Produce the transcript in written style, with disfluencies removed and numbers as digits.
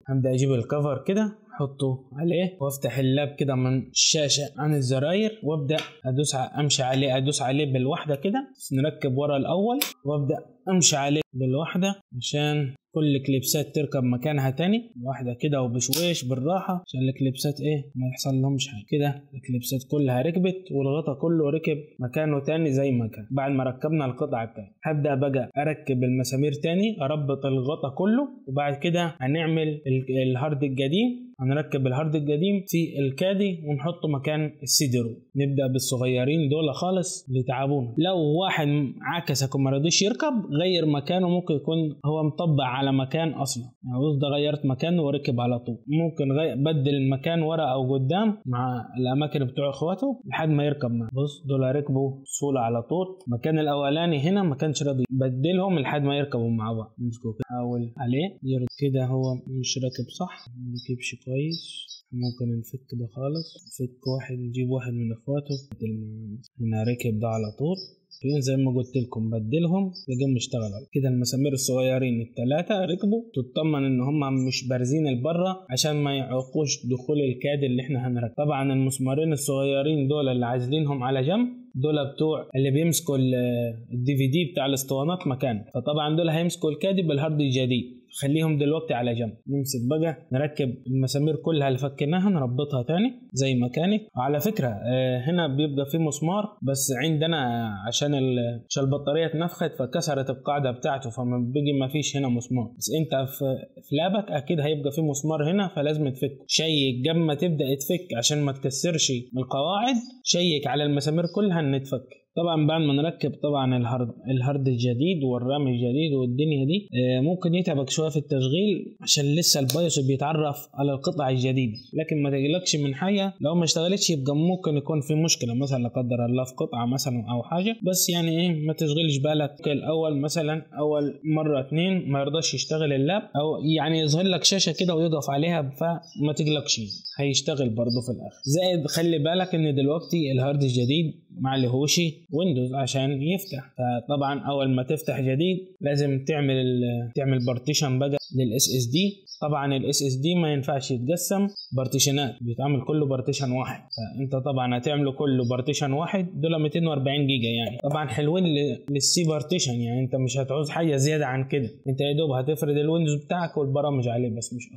هبدأ اجيب الكفر كده احطه عليه وافتح اللاب كده من الشاشة عن الزراير وابدأ ادوس عليه بالواحدة كده. نركب ورا الاول وابدأ امشي عليه بالواحدة عشان كل الكليبسات تركب مكانها تاني واحدة كده وبشويش بالراحة عشان الكليبسات ما يحصل لهمش حاجة. كده الكليبسات كلها ركبت والغطا كله ركب مكانه تاني زي ما كان. بعد ما ركبنا القطعة التانية هبدأ بقى اركب المسامير تاني، اربط الغطا كله، وبعد كده هنعمل الهارد القديم، هنركب الهارد القديم في الكادي ونحطه مكان السي رو. نبدأ بالصغيرين دول خالص اللي تعبونا. لو واحد عكسك وما رضيش يركب غير مكانه، ممكن يكون هو مطبق على مكان اصلا، يعني ده غيرت مكانه وركب على طول. ممكن بدل المكان ورا او قدام مع الاماكن بتوع اخواته لحد ما يركب معه. بص دول ركبوا بسهوله على طول. مكان الاولاني هنا ما كانش راضي، بدلهم لحد ما يركبوا مع بعض. نمسكه حاول عليه يرد كده، هو مش راكب صح، ما ركبش كويس. ممكن نفك ده خالص، نفك واحد، نجيب واحد من اخواته هنا ركب ده على طول. زي ما قلت لكم بدلهم لقيهم اشتغلوا كده. المسامير الصغيرين الثلاثه ركبوا، تطمن ان هم مش بارزين البره عشان ما يعوقوش دخول الكاد اللي احنا هنركب. طبعا المسمارين الصغيرين دول اللي عازلينهم على جنب دول بتوع اللي بيمسكوا الدي في دي بتاع الاسطوانات مكانه، فطبعا دول هيمسكوا الكادي بالهارد الجديد، خليهم دلوقتي على جنب. نمسك بقى نركب المسامير كلها اللي فكناها نربطها تاني زي ما كانت. وعلى فكرة هنا بيبقى في مسمار بس عندنا عشان البطارية اتنفخت فكسرت القاعدة بتاعته، فما بيجي ما فيش هنا مسمار. بس انت في لابك اكيد هيبقى في مسمار هنا، فلازم تفك. شيك قبل ما تبدأ تفك عشان ما تكسرش القواعد، شيك على المسامير كلها ان تفك. طبعا بعد ما نركب طبعا الهارد الجديد والرام الجديد والدنيا دي ممكن يتعبك شويه في التشغيل عشان لسه البايوس بيتعرف على القطع الجديده، لكن ما تقلقش من حاجه. لو ما اشتغلتش يبقى ممكن يكون في مشكله مثلا لا قدر الله في قطعه مثلا او حاجه، بس يعني ما تشغلش بالك. الاول مثلا اول مره 2 ما يرضاش يشتغل اللاب، او يعني يظهر لك شاشه كده ويقف عليها، فما تقلقش هيشتغل برضه في الاخر. زائد خلي بالك ان دلوقتي الهارد الجديد ما عليهوش ويندوز عشان يفتح، فطبعا اول ما تفتح جديد لازم تعمل بارتيشن بقى للاس اس دي. طبعا الاس اس دي ما ينفعش يتقسم بارتيشنات، بيتعمل كله بارتيشن واحد، فانت طبعا هتعمله كله بارتيشن واحد. دول 240 جيجا يعني طبعا حلوين للسي بارتيشن، يعني انت مش هتعوز حاجه زياده عن كده. انت يا دوب هتفرد الويندوز بتاعك والبرامج عليه بس مش اكتر.